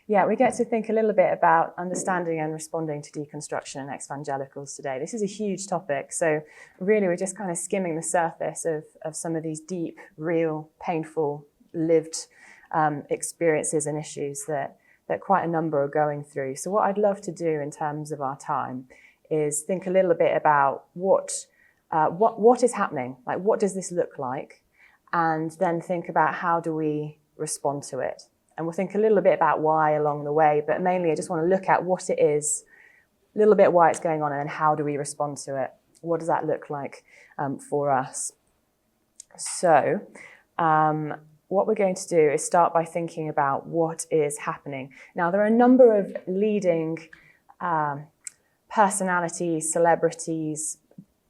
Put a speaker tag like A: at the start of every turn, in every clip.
A: Yeah, we get to think a little bit about understanding and responding to deconstruction and exvangelicals today. This is a huge topic, so really we're just kind of skimming the surface of some of these deep, real, painful, lived experiences and issues that quite a number are going through. So what I'd love to do in terms of our time is think a little bit about what is happening, like what does this look like, and then think about how do we respond to it. And we'll think a little bit about why along the way, but mainly I just want to look at what it is, a little bit why it's going on, and then how do we respond to it? What does that look like for us? So what we're going to do is start by thinking about what is happening. Now, there are a number of leading personalities, celebrities,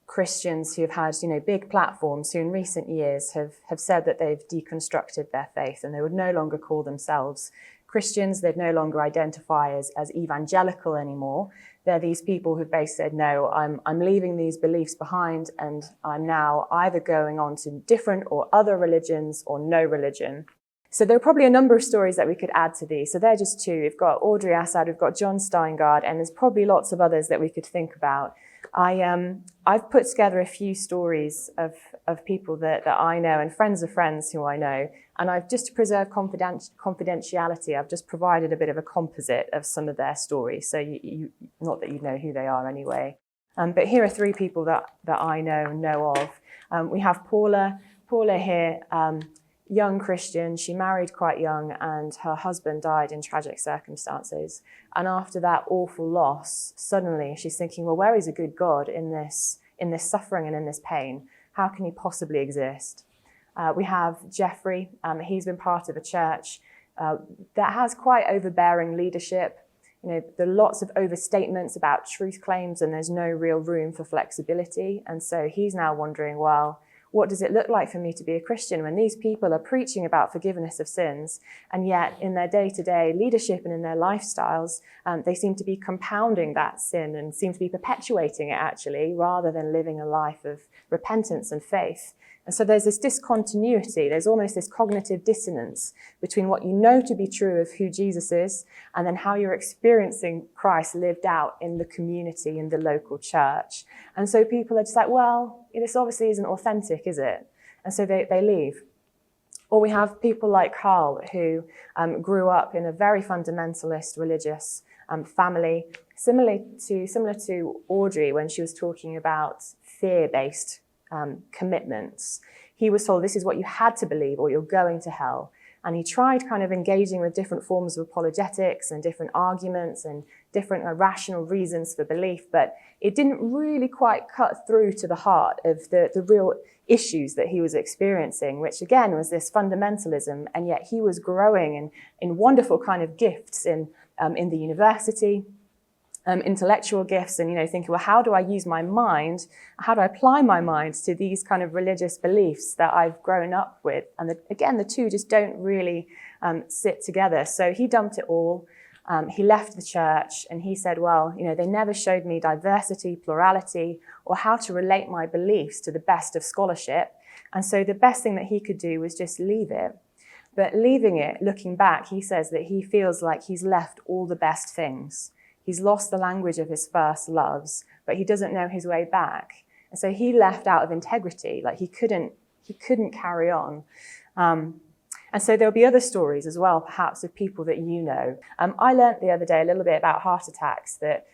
A: Christians who have had, big platforms who in recent years have said that they've deconstructed their faith and they would no longer call themselves Christians. They'd no longer identify as evangelical anymore. They're these people who've basically said, no, I'm leaving these beliefs behind and I'm now either going on to different or other religions or no religion. So there are probably a number of stories that we could add to these. So they're just two. We've got Audrey Assad, we've got John Steingard, and there's probably lots of others that we could think about. I've put together a few stories of people that I know and friends of friends who I know, and I've just to preserve confidentiality, I've just provided a bit of a composite of some of their stories. So you not that you know who they are anyway. But here are three people that I know of. We have Paula here, young Christian. She married quite young and her husband died in tragic circumstances. And after that awful loss, suddenly she's thinking, well, where is a good God in this suffering and in this pain? How can he possibly exist? We have Jeffrey. He's been part of a church that has quite overbearing leadership. There are lots of overstatements about truth claims and there's no real room for flexibility. And so he's now wondering, well, what does it look like for me to be a Christian when these people are preaching about forgiveness of sins, and yet in their day-to-day leadership and in their lifestyles, they seem to be compounding that sin and seem to be perpetuating it actually, rather than living a life of repentance and faith. And so there's this discontinuity, there's almost this cognitive dissonance between what you know to be true of who Jesus is and then how you're experiencing Christ lived out in the community, in the local church. And so people are just like, well, this obviously isn't authentic, is it? And so they leave. Or we have people like Carl, who grew up in a very fundamentalist religious family, similar to Audrey when she was talking about fear-based commitments. He was told this is what you had to believe or you're going to hell. And he tried kind of engaging with different forms of apologetics and different arguments and different rational reasons for belief, but it didn't really quite cut through to the heart of the real issues that he was experiencing, which again was this fundamentalism, and yet he was growing in wonderful kind of gifts in the university, intellectual gifts, and thinking, well, how do I use my mind? How do I apply my mind to these kind of religious beliefs that I've grown up with? And the two just don't really sit together. So he dumped it all. He left the church and he said, well, they never showed me diversity, plurality, or how to relate my beliefs to the best of scholarship. And so the best thing that he could do was just leave it. But leaving it, looking back, he says that he feels like he's left all the best things. He's lost the language of his first loves, but he doesn't know his way back. And so he left out of integrity, like he couldn't carry on. And so there'll be other stories as well, perhaps of people that you know. I learned the other day a little bit about heart attacks, that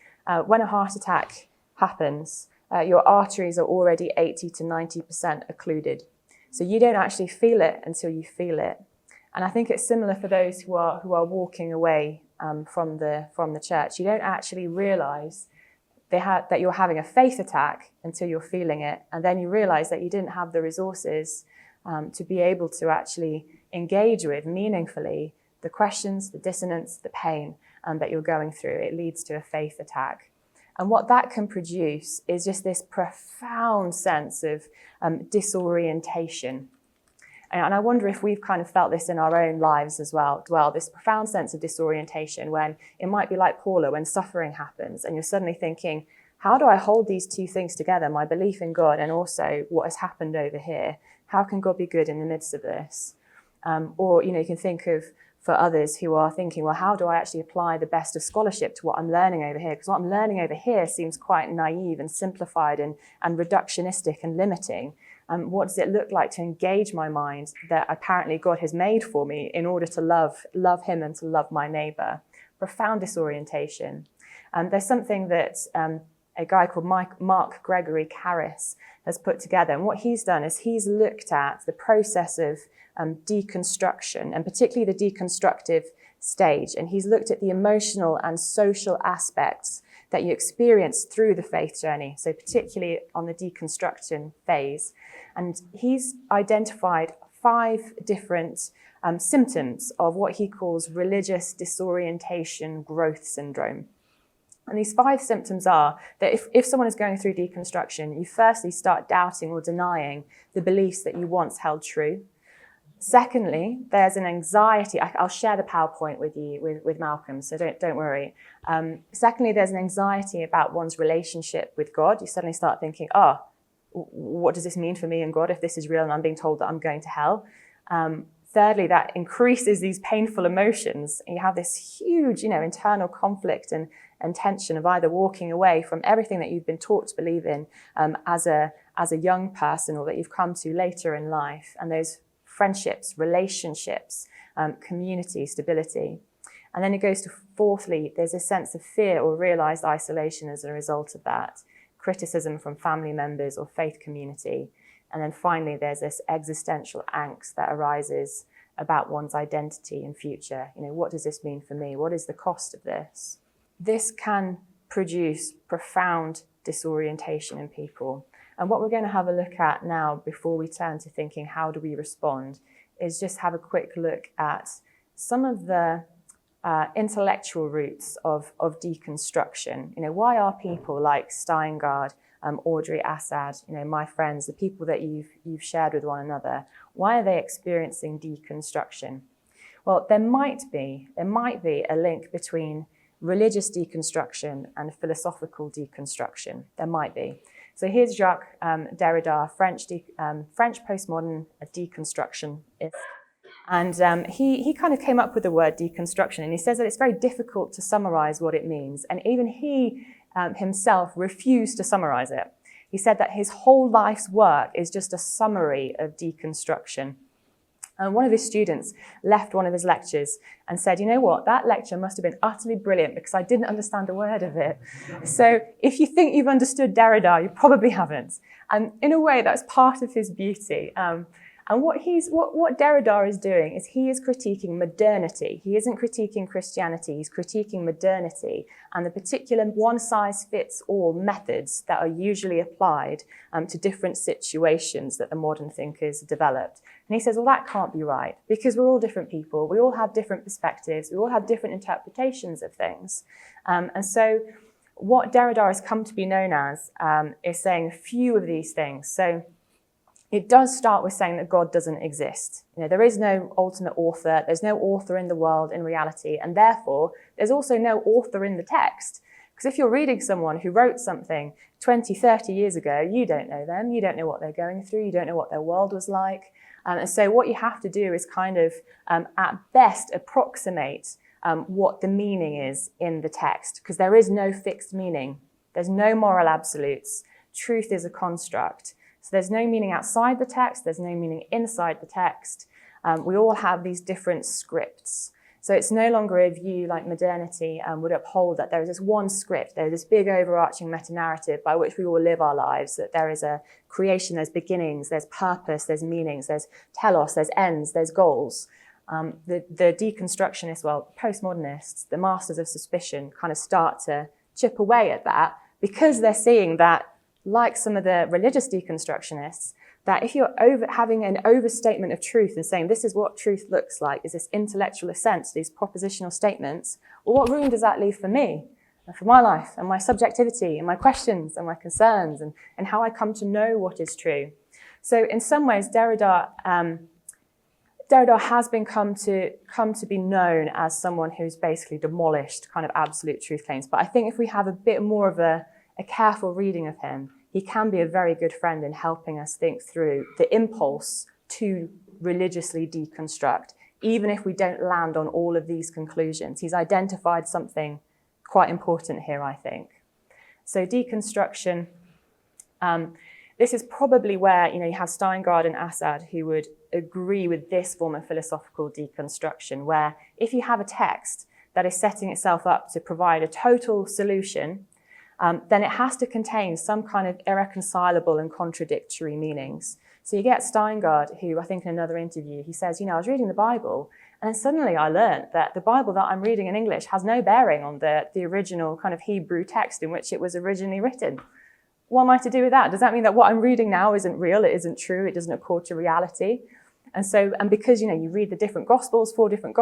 A: when a heart attack happens, your arteries are already 80 to 90% occluded. So you don't actually feel it until you feel it. And I think it's similar for those who are walking away from the church. You don't actually realize that you're having a faith attack until you're feeling it. And then you realize that you didn't have the resources to be able to actually engage with meaningfully the questions, the dissonance, the pain that you're going through. It leads to a faith attack. And what that can produce is just this profound sense of disorientation. And I wonder if we've kind of felt this in our own lives as well, this profound sense of disorientation when it might be like Paula, when suffering happens and you're suddenly thinking, how do I hold these two things together, my belief in God and also what has happened over here? How can God be good in the midst of this? Or, you can think of for others who are thinking, well, how do I actually apply the best of scholarship to what I'm learning over here? Because what I'm learning over here seems quite naive and simplified and reductionistic and limiting. What does it look like to engage my mind that apparently God has made for me in order to love him and to love my neighbour? Profound disorientation. There's something that a guy called Mark Gregory Karras has put together. And what he's done is he's looked at the process of deconstruction, and particularly the deconstructive stage. And he's looked at the emotional and social aspects that you experience through the faith journey, so particularly on the deconstruction phase. And he's identified 5 different symptoms of what he calls religious disorientation growth syndrome. And these 5 symptoms are that if someone is going through deconstruction, you firstly start doubting or denying the beliefs that you once held true. Secondly, there's an anxiety. I'll share the PowerPoint with you, with Malcolm, so don't worry. Secondly, there's an anxiety about one's relationship with God. You suddenly start thinking, what does this mean for me and God if this is real and I'm being told that I'm going to hell? Thirdly, that increases these painful emotions. You have this huge, internal conflict and tension of either walking away from everything that you've been taught to believe in as a young person, or that you've come to later in life, and those friendships, relationships, community, stability. And then it goes to fourthly, there's a sense of fear or realized isolation as a result of that, criticism from family members or faith community. And then finally, there's this existential angst that arises about one's identity and future. What does this mean for me? What is the cost of this? This can produce profound disorientation in people. And what we're going to have a look at now, before we turn to thinking, how do we respond, is just have a quick look at some of the intellectual roots of deconstruction. Why are people like Steingard, Audrey Assad, my friends, the people that you've shared with one another, why are they experiencing deconstruction? Well, there might be a link between religious deconstruction and philosophical deconstruction. There might be. So here's Jacques Derrida, French postmodern deconstructionist. And he kind of came up with the word deconstruction, and he says that it's very difficult to summarize what it means. And even he himself refused to summarize it. He said that his whole life's work is just a summary of deconstruction. And one of his students left one of his lectures and said, you know what, that lecture must have been utterly brilliant because I didn't understand a word of it. So if you think you've understood Derrida, you probably haven't. And in a way, that's part of his beauty. And what Derrida is doing is he is critiquing modernity. He isn't critiquing Christianity, he's critiquing modernity and the particular one-size-fits-all methods that are usually applied to different situations that the modern thinkers developed. And he says, well, that can't be right, because we're all different people, we all have different perspectives, we all have different interpretations of things. And so what Derrida has come to be known as is saying a few of these things. So it does start with saying that God doesn't exist. There is no ultimate author, there's no author in the world in reality, and therefore there's also no author in the text. Because if you're reading someone who wrote something 20, 30 years ago, you don't know them, you don't know what they're going through, you don't know what their world was like. And so what you have to do is kind of, at best, approximate what the meaning is in the text, because there is no fixed meaning. There's no moral absolutes. Truth is a construct. So there's no meaning outside the text, there's no meaning inside the text. We all have these different scripts. So it's no longer a view like modernity would uphold, that there is this one script, there's this big overarching meta-narrative by which we all live our lives, that there is a creation, there's beginnings, there's purpose, there's meanings, there's telos, there's ends, there's goals. The deconstructionists, postmodernists, the masters of suspicion kind of start to chip away at that, because they're seeing that, like some of the religious deconstructionists, that if you're having an overstatement of truth and saying this is what truth looks like, is this intellectual assent to these propositional statements, well, what room does that leave for me and for my life and my subjectivity and my questions and my concerns and how I come to know what is true? So in some ways, Derrida has come to be known as someone who's basically demolished kind of absolute truth claims. But I think if we have a bit more of a careful reading of him, he can be a very good friend in helping us think through the impulse to religiously deconstruct. even if we don't land on all of these conclusions. He's identified something quite important here, I think. So deconstruction, this is probably where, you have Steingart and Assad who would agree with this form of philosophical deconstruction, where if you have a text that is setting itself up to provide a total solution, then it has to contain some kind of irreconcilable and contradictory meanings. So you get Steingart, who I think in another interview, he says, I was reading the Bible, and then suddenly I learned that the Bible that I'm reading in English has no bearing on the original kind of Hebrew text in which it was originally written. What am I to do with that? Does that mean that what I'm reading now isn't real, it isn't true, it doesn't accord to reality? And because, you read the different Gospels, four different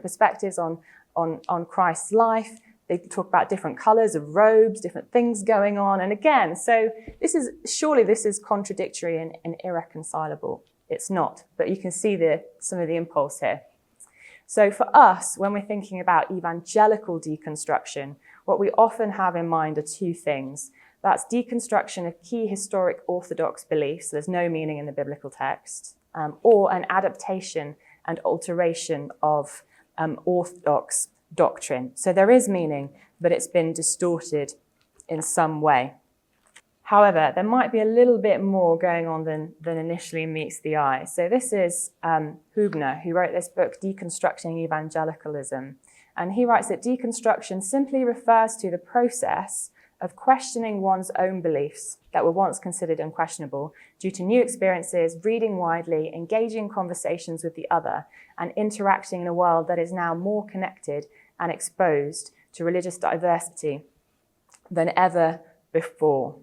A: perspectives on Christ's life. They talk about different colors of robes, different things going on. And again, so this is contradictory and irreconcilable. It's not, but you can see some of the impulse here. So for us, when we're thinking about evangelical deconstruction, what we often have in mind are two things. That's deconstruction of key historic orthodox beliefs, there's no meaning in the biblical text, or an adaptation and alteration of orthodox doctrine. So there is meaning, but it's been distorted in some way. However, there might be a little bit more going on than initially meets the eye. So this is Hübner, who wrote this book, Deconstructing Evangelicalism. And he writes that deconstruction simply refers to the process of questioning one's own beliefs that were once considered unquestionable due to new experiences, reading widely, engaging in conversations with the other, and interacting in a world that is now more connected and exposed to religious diversity than ever before.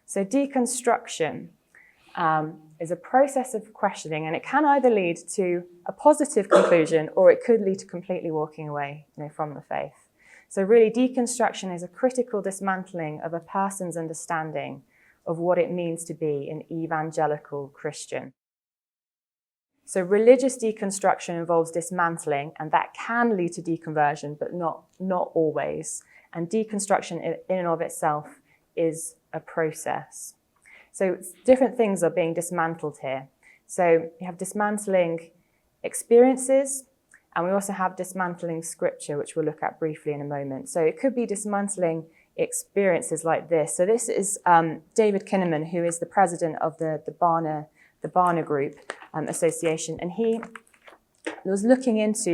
A: So deconstruction is a process of questioning, and it can either lead to a positive conclusion or it could lead to completely walking away from the faith. So really, deconstruction is a critical dismantling of a person's understanding of what it means to be an evangelical Christian. So religious deconstruction involves dismantling, and that can lead to deconversion, but not always. And deconstruction in and of itself is a process. So different things are being dismantled here. So you have dismantling experiences, and we also have dismantling scripture, which we'll look at briefly in a moment. So it could be dismantling experiences like this. So this is David Kinnaman, who is the president of the Barna Group Association. And he was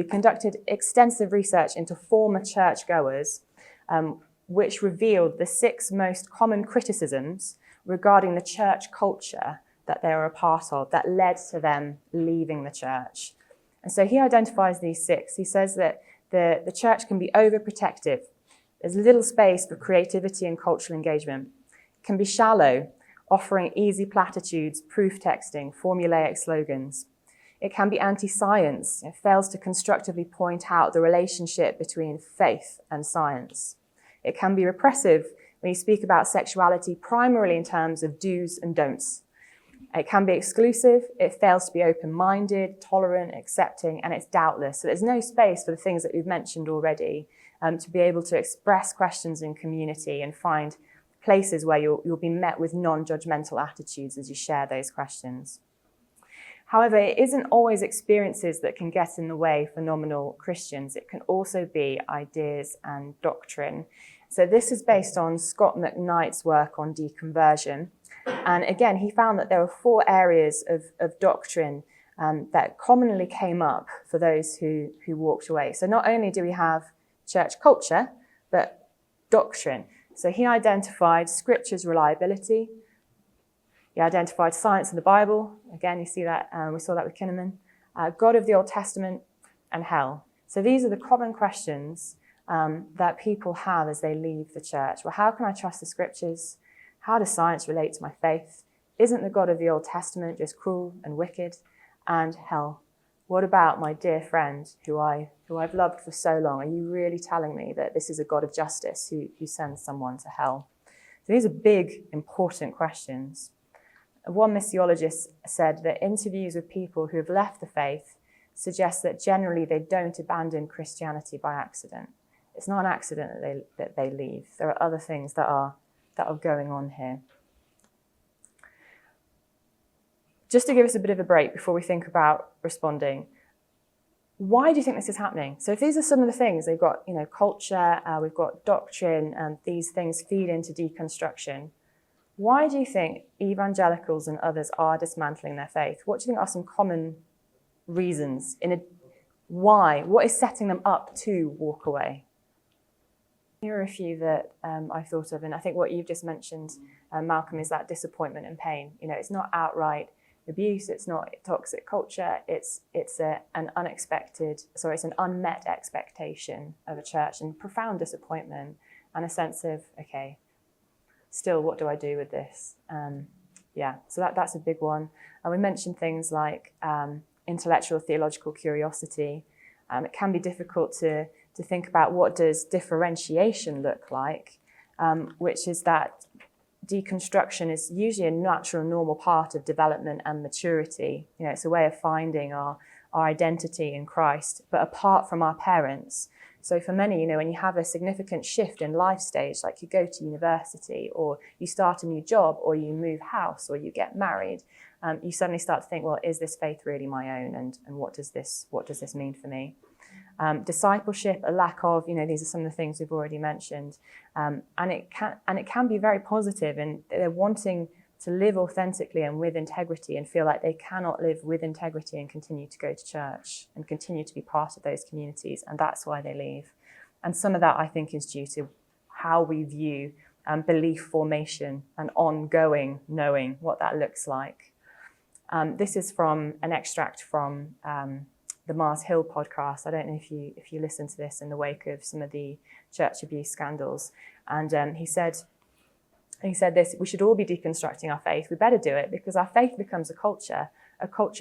A: conducted extensive research into former churchgoers, which revealed the 6 most common criticisms regarding the church culture that they were a part of that led to them leaving the church. And so he identifies these 6. He says that the church can be overprotective. There's little space for creativity and cultural engagement. It can be shallow, offering easy platitudes, proof texting, formulaic slogans. It can be anti-science. It fails to constructively point out the relationship between faith and science. It can be repressive when you speak about sexuality primarily in terms of do's and don'ts. It can be exclusive, it fails to be open-minded, tolerant, accepting, and it's doubtless. So there's no space for the things that we've mentioned already to be able to express questions in community and find places where you'll be met with non-judgmental attitudes as you share those questions. However, it isn't always experiences that can get in the way for nominal Christians. It can also be ideas and doctrine. So this is based on Scott McKnight's work on deconversion. And again, he found that there were 4 areas of doctrine that commonly came up for those who walked away. So not only do we have church culture, but doctrine. So he identified scripture's reliability. He identified science in the Bible. Again, you see that, we saw that with Kinnaman. God of the Old Testament, and hell. So these are the common questions that people have as they leave the church. Well, how can I trust the scriptures? How does science relate to my faith? Isn't the God of the Old Testament just cruel and wicked? And hell. What about my dear friend who I've loved for so long? Are you really telling me that this is a God of justice who sends someone to hell? So these are big, important questions. One missiologist said that interviews with people who have left the faith suggest that generally they don't abandon Christianity by accident. It's not an accident that they leave. There are other things that are going on here. just to give us a bit of a break before we think about responding, why do you think this is happening? So if these are some of the things, they've got, culture, we've got doctrine, and these things feed into deconstruction. Why do you think evangelicals and others are dismantling their faith? What do you think are some common reasons? Why? What is setting them up to walk away? Here are a few that I've thought of, and I think what you've just mentioned, Malcolm, is that disappointment and pain. It's not outright abuse, it's not toxic culture, it's an unmet expectation of a church, and profound disappointment, and a sense of, okay, still, what do I do with this? So that's a big one. And we mentioned things like intellectual theological curiosity. It can be difficult to think about what does differentiation look like, which is that deconstruction is usually a natural, normal part of development and maturity. It's a way of finding our identity in Christ, but apart from our parents. So for many, when you have a significant shift in life stage, like you go to university, or you start a new job, or you move house, or you get married, you suddenly start to think, well, is this faith really my own? And what does this mean for me? Discipleship, a lack of, these are some of the things we've already mentioned. And it can be very positive, and they're wanting to live authentically and with integrity, and feel like they cannot live with integrity and continue to go to church and continue to be part of those communities, and that's why they leave. And some of that, I think, is due to how we view belief formation and ongoing knowing, what that looks like. This is from an extract from the Mars Hill podcast. I don't know if you listen to this in the wake of some of the church abuse scandals. And he said this: we should all be deconstructing our faith. We better do it, because our faith becomes a culture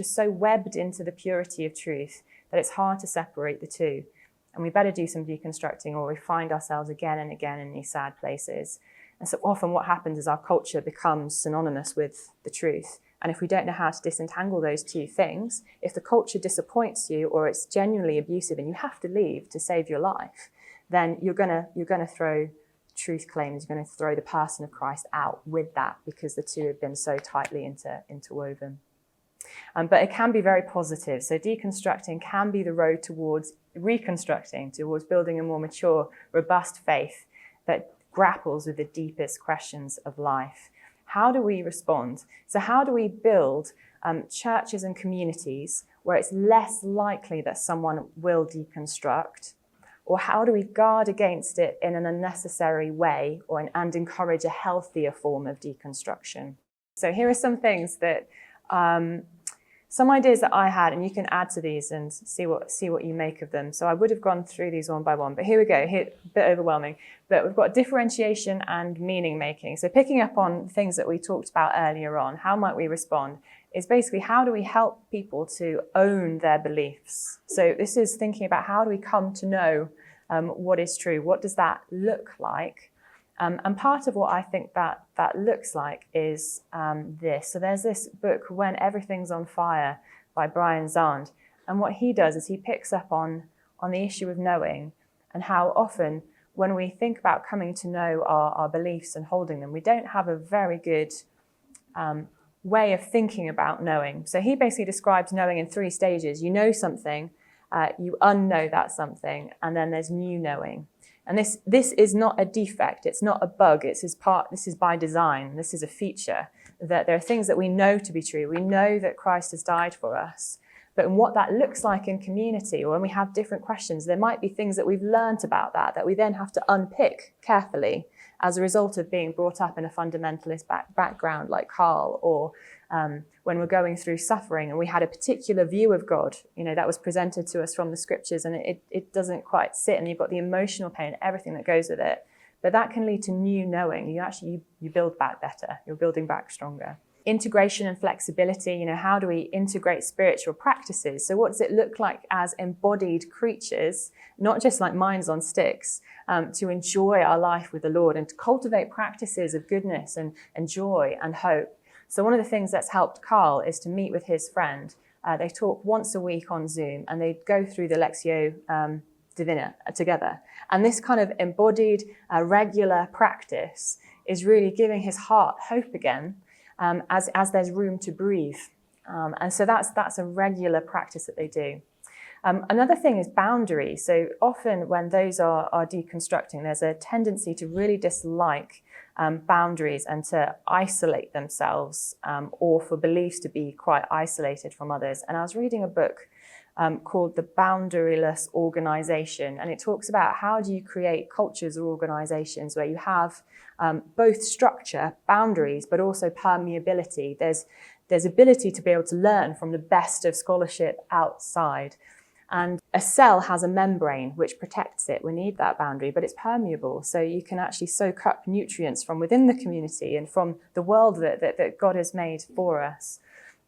A: so webbed into the purity of truth that it's hard to separate the two. And we better do some deconstructing, or we find ourselves again and again in these sad places. And so often what happens is our culture becomes synonymous with the truth. And if we don't know how to disentangle those two things, if the culture disappoints you, or it's genuinely abusive and you have to leave to save your life, then you're gonna throw truth claims, you're going to throw the person of Christ out with that, because the two have been so tightly interwoven. But it can be very positive. So deconstructing can be the road towards reconstructing, towards building a more mature, robust faith that grapples with the deepest questions of life. How do we respond? So how do we build churches and communities where it's less likely that someone will deconstruct? Or how do we guard against it in an unnecessary way, and encourage a healthier form of deconstruction? So here are some things that, some ideas that I had, and you can add to these and see what you make of them. So I would have gone through these one by one, but here we go. A bit overwhelming, but we've got differentiation and meaning making. So picking up on things that we talked about earlier on, how might we respond? Is basically, how do we help people to own their beliefs? So this is thinking about, how do we come to know what is true? What does that look like? And part of what I think that looks like is this. So there's this book, When Everything's on Fire, by Brian Zahnd. And what he does is he picks up on the issue of knowing, and how often when we think about coming to know our beliefs and holding them, we don't have a very good way of thinking about knowing. So he basically describes knowing in 3 stages. You know something, you unknow that something, and then there's new knowing. And this is not a defect, it's not a bug, this is by design, this is a feature, that there are things that we know to be true. We know that Christ has died for us, but in what that looks like in community, or when we have different questions, there might be things that we've learned about that we then have to unpick carefully as a result of being brought up in a fundamentalist background like Carl, or when we're going through suffering and we had a particular view of God, that was presented to us from the scriptures, and it doesn't quite sit, and you've got the emotional pain, everything that goes with it. But that can lead to new knowing. You build back better, you're building back stronger. Integration and flexibility, how do we integrate spiritual practices? So what does it look like as embodied creatures, not just like minds on sticks, to enjoy our life with the Lord and to cultivate practices of goodness and joy and hope? So one of the things that's helped Carl is to meet with his friend. They talk once a week on Zoom, and they go through the Lectio Divina together. And this kind of embodied, regular practice is really giving his heart hope again, as there's room to breathe. And so that's a regular practice that they do. Another thing is boundaries. So often when those are deconstructing, there's a tendency to really dislike boundaries and to isolate themselves, or for beliefs to be quite isolated from others. And I was reading a book called The Boundaryless Organization, and it talks about how do you create cultures or organizations where you have both structure, boundaries, but also permeability. There's ability to be able to learn from the best of scholarship outside. And a cell has a membrane which protects it. We need that boundary, but it's permeable. So you can actually soak up nutrients from within the community and from the world that God has made for us.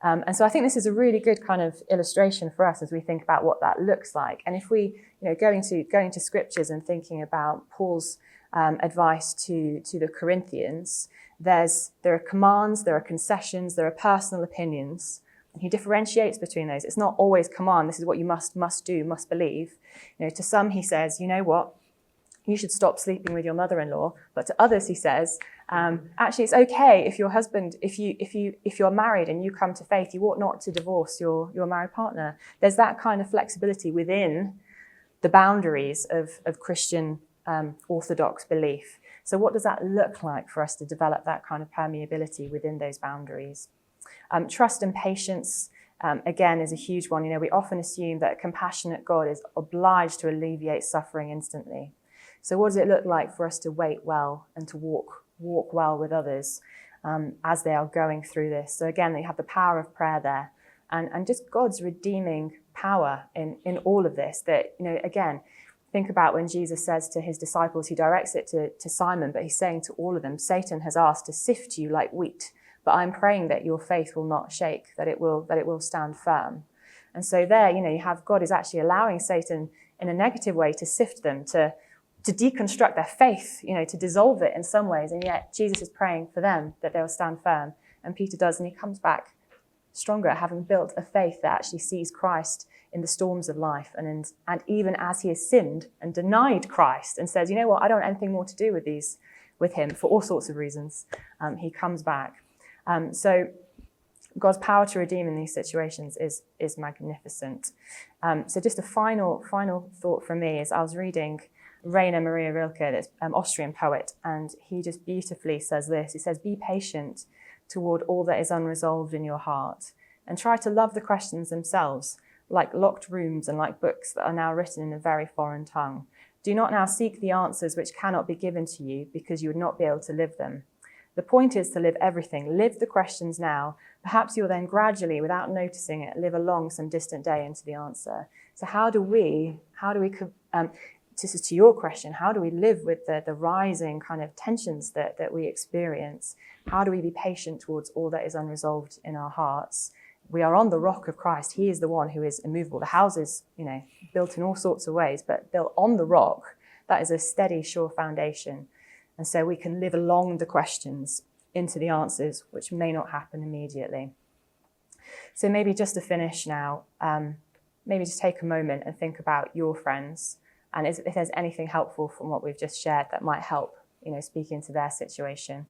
A: And so I think this is a really good kind of illustration for us as we think about what that looks like. And if we, going to scriptures and thinking about Paul's advice to the Corinthians, there are commands, there are concessions, there are personal opinions. And he differentiates between those. It's not always command. This is what you must do, must believe. To some he says, you know what? You should stop sleeping with your mother-in-law. But to others he says, actually it's okay if your husband, if you're married and you come to faith, you ought not to divorce your married partner. There's that kind of flexibility within the boundaries of Christian orthodox belief. So what does that look like for us to develop that kind of permeability within those boundaries? Trust and patience, again, is a huge one. We often assume that a compassionate God is obliged to alleviate suffering instantly. So what does it look like for us to wait well and to walk well with others as they are going through this? So again, they have the power of prayer there and just God's redeeming power in all of this. That, again, think about when Jesus says to his disciples, he directs it to Simon, but he's saying to all of them, Satan has asked to sift you like wheat, but I'm praying that your faith will not shake, that it will stand firm. And so there, you have God is actually allowing Satan in a negative way to sift them, to deconstruct their faith, to dissolve it in some ways. And yet Jesus is praying for them that they'll stand firm. And Peter does, and he comes back stronger, having built a faith that actually sees Christ in the storms of life. And even as he has sinned and denied Christ and says, you know what, I don't want anything more to do with him for all sorts of reasons, he comes back. So God's power to redeem in these situations is magnificent. So just a final thought from me is I was reading Rainer Maria Rilke, this Austrian poet, and he just beautifully says this. He says, be patient toward all that is unresolved in your heart and try to love the questions themselves, like locked rooms and like books that are now written in a very foreign tongue. Do not now seek the answers which cannot be given to you because you would not be able to live them. The point is to live everything. Live the questions now. Perhaps you'll then gradually, without noticing it, live along some distant day into the answer. So how do we, to your question, how do we live with the rising kind of tensions that we experience? How do we be patient towards all that is unresolved in our hearts? We are on the rock of Christ. He is the one who is immovable. The house is, built in all sorts of ways, but built on the rock. That is a steady, sure foundation. And so we can live along the questions into the answers, which may not happen immediately. So maybe just to finish now, maybe just take a moment and think about your friends. And if there's anything helpful from what we've just shared that might help, speak into their situation.